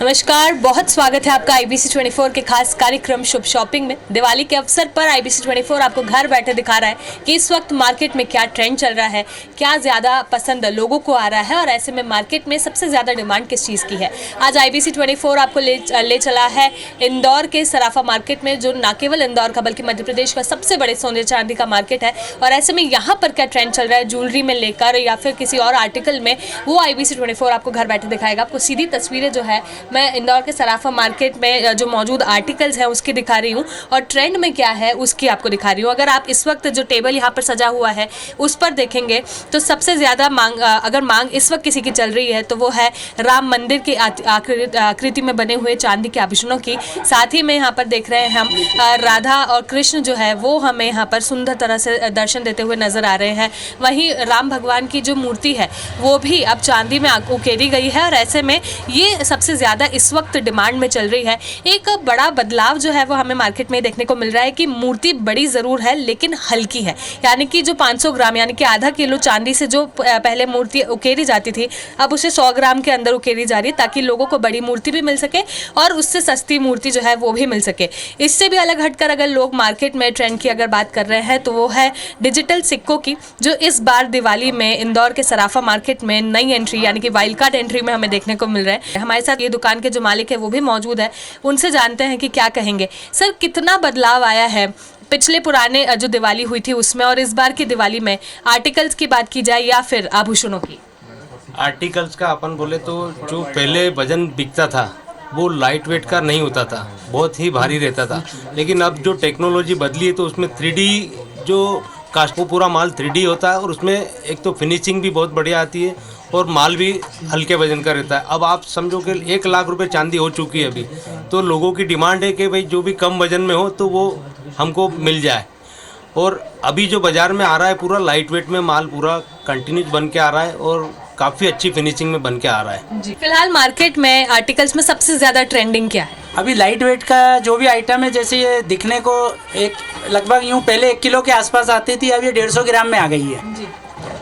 नमस्कार, बहुत स्वागत है आपका IBC 24 के खास कार्यक्रम शुभ शॉपिंग में। दिवाली के अवसर पर IBC 24 आपको घर बैठे दिखा रहा है कि इस वक्त मार्केट में क्या ट्रेंड चल रहा है, क्या ज़्यादा पसंद लोगों को आ रहा है और ऐसे में मार्केट में सबसे ज़्यादा डिमांड किस चीज़ की है। आज IBC 24 आपको ले चला है इंदौर के सराफा मार्केट में, जो न केवल इंदौर का बल्कि मध्य प्रदेश का सबसे बड़े सोने चांदी का मार्केट है। और ऐसे में यहाँ पर क्या ट्रेंड चल रहा है ज्वेलरी में लेकर या फिर किसी और आर्टिकल में, वो IBC 24 आपको घर बैठे दिखाएगा। आपको सीधी तस्वीरें जो है मैं इंदौर के सराफा मार्केट में जो मौजूद आर्टिकल्स हैं उसकी दिखा रही हूँ और ट्रेंड में क्या है उसकी आपको दिखा रही हूँ। अगर आप इस वक्त जो टेबल यहाँ पर सजा हुआ है उस पर देखेंगे तो सबसे ज़्यादा अगर मांग इस वक्त किसी की चल रही है तो वो है राम मंदिर की आकृति में बने हुए चांदी के आभूषणों की। साथ ही में यहाँ पर देख रहे हैं हम राधा और कृष्ण जो है वो हमें यहाँ पर सुंदर तरह से दर्शन देते हुए नजर आ रहे हैं। वहीं राम भगवान की जो मूर्ति है वो भी अब चांदी में उकेरी गई है और ऐसे में ये सबसे ज़्यादा इस वक्त डिमांड में चल रही है। एक बड़ा बदलाव जो है वो हमें मार्केट में देखने को मिल रहा है कि मूर्ति बड़ी ज़रूर है लेकिन हल्की है, यानी कि जो 500 ग्राम यानी कि आधा किलो चांदी से जो पहले मूर्ति उकेरी जाती थी अब उसे 100 ग्राम के अंदर उकेरी जा रही है ताकि लोगों को बड़ी मूर्ति भी मिल सके और उससे सस्ती मूर्ति जो है वो भी मिल सके। इससे भी अलग हटकर अगर लोग मार्केट में ट्रेंड की अगर बात कर रहे हैं तो वो है डिजिटल सिक्कों की, जो इस बार दिवाली में इंदौर के सराफा मार्केट में नई एंट्री यानी कि वाइल्ड कार्ड एंट्री में हमें देखने को मिल रहा है। हमारे साथ ये दुकान के जो मालिक है वो भी मौजूद है, उनसे जानते हैं कि क्या कहेंगे। सर, कितना बदलाव आया है पिछले पुराने जो दिवाली हुई थी उसमें और इस बार की दिवाली में, आर्टिकल्स की बात की जाए या फिर आभूषणों की? आर्टिकल्स का अपन बोले तो जो पहले वजन बिकता था वो लाइट वेट का नहीं होता था, बहुत ही भारी रहता था। लेकिन अब जो टेक्नोलॉजी बदली है तो उसमें 3D जो कास्ट वो पूरा माल 3D होता है और उसमें एक तो फिनिशिंग भी बहुत बढ़िया आती है और माल भी हल्के वजन का रहता है। अब आप समझो कि 1 लाख रुपए चांदी हो चुकी है अभी, तो लोगों की डिमांड है कि भाई जो भी कम वजन में हो तो वो हमको मिल जाए। और अभी जो बाज़ार में आ रहा है पूरा लाइट वेट में माल पूरा कंटिन्यूस बन के आ रहा है और काफ़ी अच्छी फिनिशिंग में बन के आ रहा है जी। फिलहाल मार्केट में आर्टिकल्स में सबसे ज़्यादा ट्रेंडिंग क्या है? अभी लाइट वेट का जो भी आइटम है, जैसे ये दिखने को एक लगभग यूँ पहले 1 किलो के आसपास आती थी, अब ये 150 ग्राम में आ गई है जी।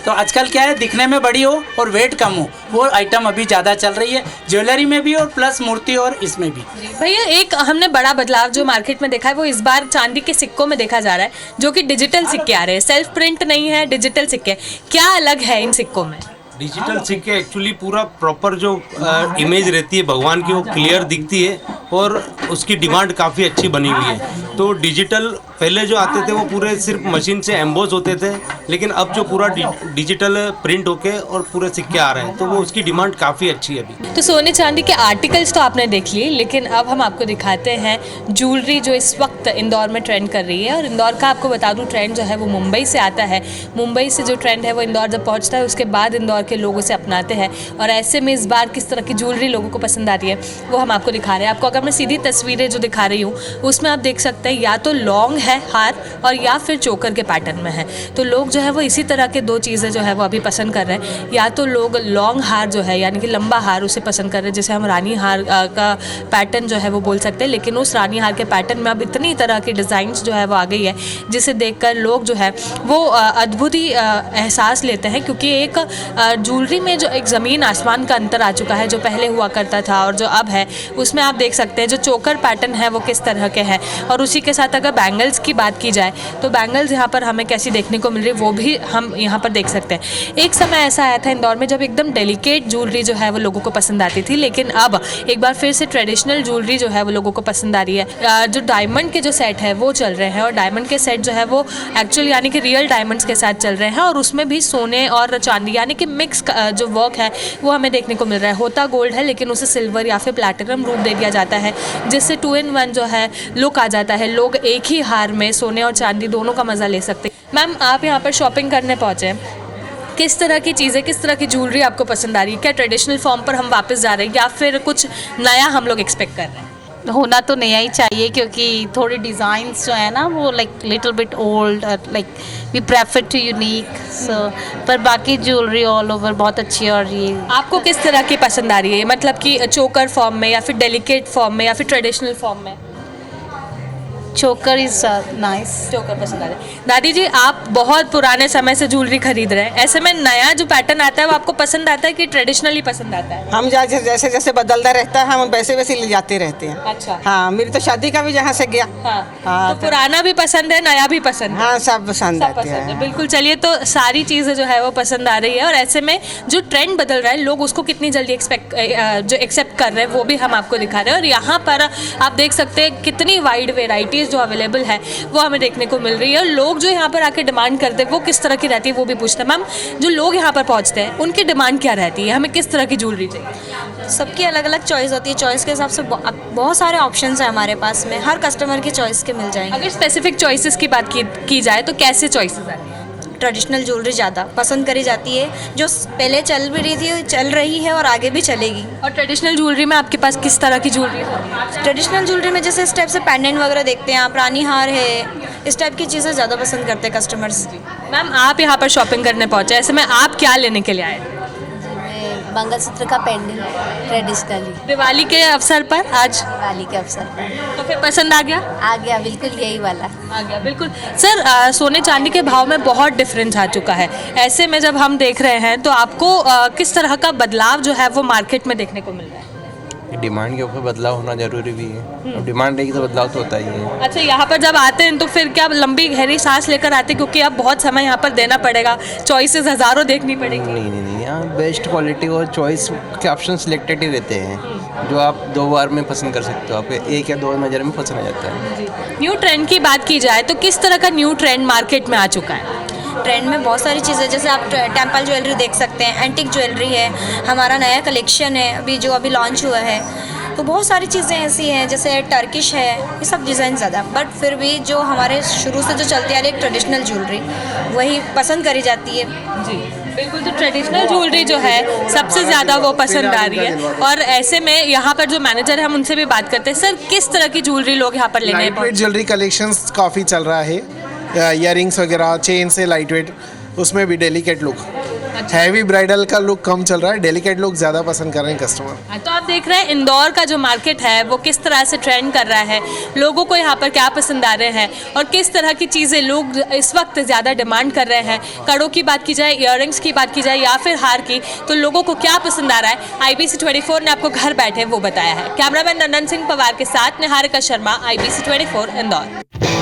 तो आजकल क्या है, दिखने में बड़ी हो और वेट कम हो, वो आइटम अभी ज़्यादा चल रही है ज्वेलरी में भी और प्लस मूर्ति और इसमें भी। भैया, एक हमने बड़ा बदलाव जो मार्केट में देखा है वो इस बार चांदी के सिक्कों में देखा जा रहा है, जो कि डिजिटल सिक्के आ रहे हैं, सेल्फ प्रिंट नहीं है, डिजिटल सिक्के। क्या अलग है इन सिक्कों में? डिजिटल सिक्के एक्चुअली पूरा प्रॉपर जो इमेज रहती है भगवान की वो क्लियर दिखती है और उसकी डिमांड काफ़ी अच्छी बनी हुई है। तो डिजिटल पहले जो आते थे वो पूरे सिर्फ मशीन से एम्बोस होते थे, लेकिन अब जो पूरा डिजिटल प्रिंट होके और पूरे सिक्के आ रहे हैं तो वो उसकी डिमांड काफ़ी अच्छी है अभी। तो सोने चांदी के आर्टिकल्स तो आपने देख लिए, लेकिन अब हम आपको दिखाते हैं ज्वेलरी जो इस वक्त इंदौर में ट्रेंड कर रही है। और इंदौर का आपको बता दूं ट्रेंड जो है वो मुंबई से आता है। मुंबई से जो ट्रेंड है वो इंदौर जब पहुंचता है उसके बाद इंदौर के लोग उसे अपनाते हैं और ऐसे में इस बार किस तरह की ज्वेलरी लोगों को पसंद आती है वो हम आपको दिखा रहे हैं। आपको अगर मैं सीधी तस्वीरें जो दिखा रही हूँ उसमें आप देख सकते हैं या तो लॉन्ग है हार और या फिर चोकर के पैटर्न में है। तो लोग जो है वो इसी तरह के 2 चीज़ें जो है वो अभी पसंद कर रहे हैं। या तो लोग लॉन्ग हार जो है यानी कि लंबा हार उसे पसंद कर रहे हैं, जिसे हम रानी हार का पैटर्न जो है वो बोल सकते हैं। लेकिन उस रानी हार के पैटर्न में अब इतनी तरह की डिज़ाइंस जो है वो आ गई है जिसे देखकर लोग जो है वो अद्भुत ही एहसास लेते हैं, क्योंकि एक ज्वेलरी में जो एक ज़मीन आसमान का अंतर आ चुका है। जो पहले हुआ करता था और जो अब है उसमें आप देख सकते हैं जो चोकर पैटर्न है वो किस तरह के हैं। और उसी के साथ अगर बैंगल्स की बात की जाए तो बैंगल्स यहाँ पर हमें कैसी देखने को मिल रही है वो भी हम यहाँ पर देख सकते हैं। एक समय ऐसा आया था इंदौर में जब एकदम डेलिकेट ज्वेलरी जो है वो लोगों को पसंद आती थी, लेकिन अब एक बार फिर से ट्रेडिशनल ज्वेलरी जो है वो लोगों को पसंद आ रही है। जो डायमंड के जो सेट है वो चल रहे हैं और डायमंड के सेट जो है वो एक्चुअली यानी कि रियल डायमंड्स के साथ चल रहे हैं और उसमें भी सोने और चांदी यानी कि मिक्स जो वर्क है वो हमें देखने को मिल रहा है। होता गोल्ड है लेकिन उसे सिल्वर या फिर प्लैटिनम रूप दे दिया जाता है, जिससे 2 in 1 जो है लुक आ जाता है। लोग एक ही हार में सोने और चांदी दोनों का मज़ा ले सकते हैं। मैम, आप यहाँ पर शॉपिंग करने पहुँचे हैं, किस तरह की चीज़ें, किस तरह की ज्वेलरी आपको पसंद आ रही है? क्या ट्रेडिशनल फॉर्म पर हम वापस जा रहे हैं या फिर कुछ नया हम लोग एक्सपेक्ट कर रहे हैं? होना तो नया ही चाहिए, क्योंकि थोड़े डिज़ाइंस जो है ना वो like little bit old, like we prefer to unique. So पर बाकी ज्वेलरी ऑल ओवर बहुत अच्छी है। और ये आपको किस तरह की पसंद आ रही है, मतलब कि चोकर फॉर्म में या फिर डेलिकेट फॉर्म में या फिर ट्रेडिशनल फॉर्म में? choker is nice. चोकर पसंद आ रहा है। दादी जी, आप बहुत पुराने समय से ज्वेलरी खरीद रहे हैं, ऐसे में नया जो पैटर्न आता है वो आपको पसंद आता है कि ट्रेडिशनली पसंद आता है? हम जैसे जैसे बदलता रहता है हम वैसे वैसे ले जाते रहते हैं। अच्छा। हाँ, मेरी तो शादी का भी जहाँ से गया। हाँ, हाँ, तो पुराना भी पसंद है, नया भी पसंद है? हाँ, सब पसंद सब आते पसंद है, हैं। बिल्कुल। चलिए, तो सारी चीज़ें जो है वो पसंद आ रही है, और ऐसे में जो ट्रेंड बदल रहा है लोग उसको कितनी जल्दी जो एक्सेप्ट कर रहे हैं वो भी हम आपको दिखा रहे हैं। और यहाँ पर आप देख सकते हैं कितनी वाइड वेराइटीज़ जो अवेलेबल है वो हमें देखने को मिल रही है। और लोग जो यहाँ पर आके डिमांड करते हैं वो किस तरह की रहती है वो भी पूछते हैं। मैम, जो लोग यहाँ पर पहुँचते हैं उनकी डिमांड क्या रहती है, हमें किस तरह की ज्वेलरी चाहिए? सबकी अलग अलग चॉइस होती है। चॉइस के हिसाब से बहुत सारे ऑप्शंस हैं हमारे पास में, हर कस्टमर की चॉइस के मिल जाएंगे। अगर स्पेसिफिक चॉइसेस की बात की जाए तो कैसे चॉइसेस आती हैं? ट्रेडिशनल ज्वेलरी ज़्यादा पसंद करी जाती है, जो पहले चल भी रही थी, चल रही है और आगे भी चलेगी। और ट्रेडिशनल ज्वेलरी में आपके पास किस तरह की ज्वेलरी है? ट्रेडिशनल ज्वेलरी में जैसे इस टाइप से पेंडेंट वगैरह देखते हैं आप, रानी हार है, इस टाइप की चीज़ें ज़्यादा पसंद करते हैं कस्टमर्स। मैम, आप यहाँ पर शॉपिंग करने पहुँचे, ऐसे में आप क्या लेने के लिए आए? मंगलसूत्र का पेंडेंट ट्रेडिशनली दिवाली के अवसर पर आज, दिवाली के अवसर पर तो फिर पसंद आ गया? आ गया, बिल्कुल यही वाला। आ गया, बिल्कुल। सर, सोने चांदी के भाव में बहुत डिफरेंस आ चुका है, ऐसे में जब हम देख रहे हैं तो आपको किस तरह का बदलाव जो है वो मार्केट में देखने को मिल रहा है? डिमांड के ऊपर बदलाव होना जरूरी भी है। अब डिमांड रहेगी तो बदलाव तो होता ही है। अच्छा, यहाँ पर जब आते हैं तो फिर क्या लंबी गहरी सांस लेकर आते हैं, क्योंकि अब बहुत समय यहाँ पर देना पड़ेगा, चॉइसेस हज़ारों देखनी पड़ेगी? नहीं, यहाँ बेस्ट क्वालिटी और चॉइस के ऑप्शन सिलेक्टेड ही रहते हैं, जो आप 2 बार में पसंद कर सकते हो। आप 1 या 2 नज़र में पसंद आ जाता है। न्यू ट्रेंड की बात की जाए तो किस तरह का न्यू ट्रेंड मार्केट में आ चुका है? ट्रेंड में बहुत सारी चीज़ें, जैसे आप टेम्पल ज्वेलरी देख सकते हैं, एंटिक ज्वेलरी है, हमारा नया कलेक्शन है अभी लॉन्च हुआ है। तो बहुत सारी चीज़ें ऐसी हैं, जैसे टर्किश है, ये सब डिज़ाइन ज़्यादा, बट फिर भी जो हमारे शुरू से जो चलती आ रही है ट्रेडिशनल ज्वेलरी वही पसंद करी जाती है। जी, बिल्कुल। तो ट्रेडिशनल ज्वेलरी जो है सबसे ज़्यादा वो पसंद आ रही है, और ऐसे में यहाँ पर जो मैनेजर है हम उनसे भी बात करते हैं। सर, किस तरह की ज्वेलरी लोग यहाँ पर लेने लाइट वेट ज्वेलरी कलेक्शंस काफ़ी चल रहा है, इयररिंग्स वगैरह, चेन से लाइट वेट, उसमें भी डेलिकेट लुक। हैवी ब्राइडल का लुक कम चल रहा है, डेलिकेट लुक ज़्यादा पसंद कर रहे हैं कस्टमर। तो आप देख रहे हैं इंदौर का जो मार्केट है वो किस तरह से ट्रेंड कर रहा है, लोगों को यहाँ पर क्या पसंद आ रहे हैं और किस तरह की चीज़ें लोग इस वक्त ज़्यादा डिमांड कर रहे हैं। कड़ों की बात की जाए, इयररिंग्स की बात की जाए या फिर हार की, तो लोगों को क्या पसंद आ रहा है, IBC 24 ने आपको घर बैठे वो बताया है। कैमरामैन नंदन सिंह पवार के साथ निहारिका शर्मा, IBC 24 इंदौर।